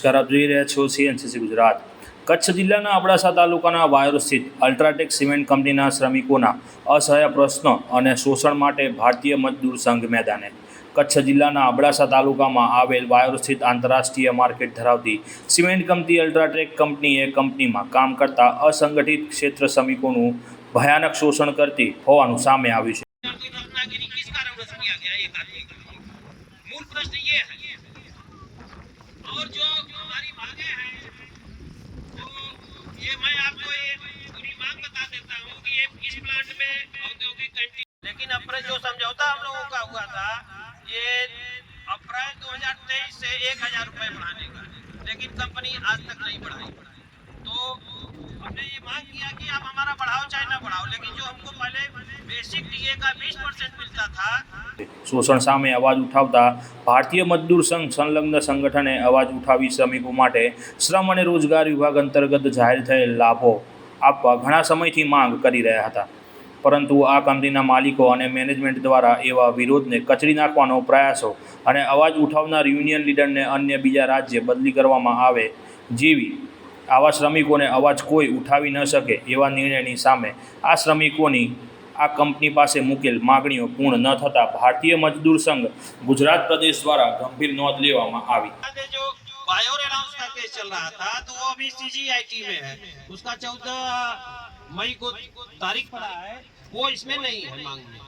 નમસ્કાર, આપ જોઈ રહ્યા છો CNCC ગુજરાત। કચ્છ જિલ્લાના અબડાસા તાલુકાના વાયોર સ્થિત અલ્ટ્રાટેક સિમેન્ટ કંપનીના શ્રમિકોના અસહ્ય પ્રશ્નો અને શોષણ માટે ભારતીય મજદૂર સંઘ મેદાને। કચ્છ જિલ્લાના અબડાસા તાલુકામાં આવેલ વાયોર સ્થિત આંતરરાષ્ટ્રીય માર્કેટ ધરાવતી સિમેન્ટ કંપની અલ્ટ્રાટેક કંપનીએ કંપનીમાં કામ કરતા અસંગઠિત ક્ષેત્ર શ્રમિકોનું ભયાનક શોષણ કરતી હોવાનું સામે આવ્યું છે। मूल प्रश्न ये है और जो हमारी मांगे हैं तो ये मैं आपको एक पूरी मांग बता देता हूँ कि ये इस प्लांट में औद्योगिक कैंटीन, लेकिन अप्रैल जो समझौता हम लोगों का हुआ था ये अप्रैल 2023 से 1000 रुपये बढ़ाने का, लेकिन कंपनी आज तक नहीं बढ़ाई। तो हमने ये मांग किया कि आप हमारा बढ़ाओ चाहे ना बढ़ाओ, लेकिन जो हमको पहले बेसिक टीए का 20% मिलता था। શોષણ સામે અવાજ ઉઠાવતા ભારતીય મજદૂર સંઘ સંલગ્ન સંગઠને અવાજ ઉઠાવી શ્રમિકો માટે શ્રમ અને રોજગાર વિભાગ અંતર્ગત જાહેર થયેલ લાભો આપવા ઘણા સમયથી માંગ કરી રહ્યા હતા, પરંતુ આ કંપનીના માલિકો અને મેનેજમેન્ટ દ્વારા એવા વિરોધને કચડી નાખવાનો પ્રયાસો અને અવાજ ઉઠાવનાર યુનિયન લીડરને અન્ય બીજા રાજ્ય બદલી કરવામાં આવે જેવી આવા શ્રમિકોને અવાજ કોઈ ઉઠાવી ન શકે એવા નિર્ણયની સામે આ શ્રમિકોની આ કંપની પાસે મુકેલ માગણીઓ પૂર્ણ ન થતાં ભારતીય મજદૂર સંઘ ગુજરાત प्रदेश द्वारा गंभीर नोंध लेवामां आवी। जो वायोर अनाउंस का केस चल रहा था तो वो अभी CGIT में है, उसका 14 मई को तारीख पड़ा है, वो इसमें नहीं है मांग में।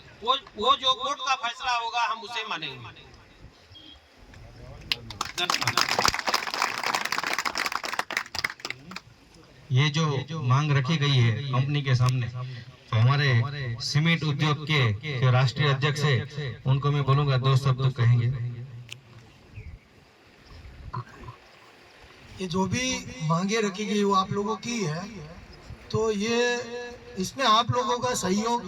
वो जो कोर्ट का फैसला होगा हम उसे मानेंगे। ये जो मांग रखी गई है कंपनी के सामने, तो हमारे सीमेंट उद्योग के जो राष्ट्रीय अध्यक्ष है उनको मैं बोलूंगा 2 शब्द कहेंगे। ये जो भी मांगे रखी गई वो आप लोगों की है, तो ये इसमें आप लोगों का सहयोग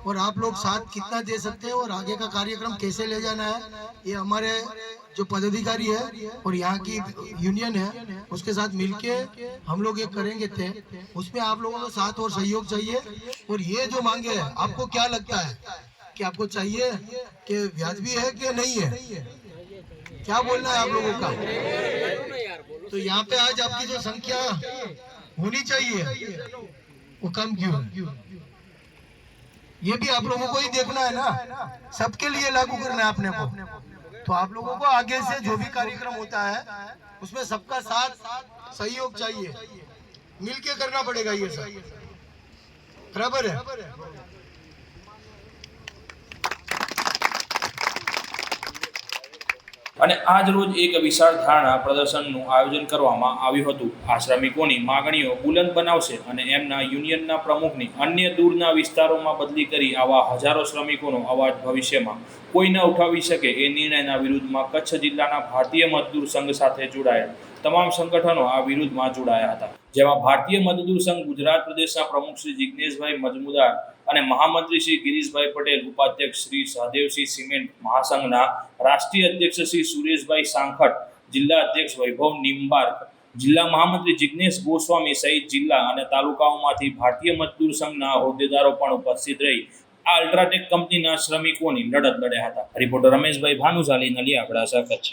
और आप लोग साथ कितना दे सकते हैं और आगे का कार्यक्रम कैसे ले जाना है, ये हमारे जो पदाधिकारी है और यहाँ की यूनियन है उसके साथ मिलके हम लोग ये करेंगे थे। उसमें आप लोगों का साथ और सहयोग चाहिए। और ये जो मांगे है आपको क्या लगता है कि आपको चाहिए कि व्याजबी है कि नहीं है, क्या बोलना है आप लोगों का? तो यहाँ पे आज आपकी जो संख्या होनी चाहिए वो कम क्यों? ये भी आप लोगों को ही देखना है ना, सबके लिए लागू करना है अपने को। तो आप लोगों को आगे से जो भी कार्यक्रम होता है उसमें सबका साथ सहयोग चाहिए, मिलके करना पड़ेगा ये सब, बराबर है? અને આજ રોજ એક વિશાળ ધારણા પ્રદર્શનનું આયોજન કરવામાં આવ્યું હતું। આ શ્રમિકોની માગણીઓ બુલંદ બનાવશે અને એમના યુનિયનના પ્રમુખની અન્ય દૂરના વિસ્તારોમાં બદલી કરી આવા હજારો શ્રમિકોનો અવાજ ભવિષ્યમાં કોઈ ન ઉઠાવી શકે એ નિર્ણયના વિરુદ્ધમાં કચ્છ જિલ્લાના ભારતીય મજદૂર સંઘ સાથે જોડાયેલ તમામ સંગઠનો આ વિરુદ્ધમાં જોડાયા હતા, જેમાં ભારતીય મજદૂર સંઘ ગુજરાત પ્રદેશના પ્રમુખ શ્રી જિગ્નેશભાઈ મજમુદાર અને મહામંત્રી શ્રી ગિરીશભાઈ પટેલ, ઉપાધ્યક્ષ શ્રી સહદેવસિંહ સિમેન્ટ મહાસંઘના રાષ્ટ્રીય અધ્યક્ષ શ્રી સુરેશભાઈ સાંખટ, જિલ્લા અધ્યક્ષ વૈભવ નિંબાર્ક, જિલ્લા મહામંત્રી જિગ્નેશ ગોસ્વામી સહિત જિલ્લા અને તાલુકાઓમાંથી ભારતીય મજદૂર સંઘના હોદ્દેદારો પણ ઉપસ્થિત રહી આ અલ્ટ્રાટેક કંપનીના શ્રમિકોની લડત લડ્યા હતા। રિપોર્ટર રમેશભાઈ ભાનુશાલી, નલિયા, અબડાસા, કચ્છ।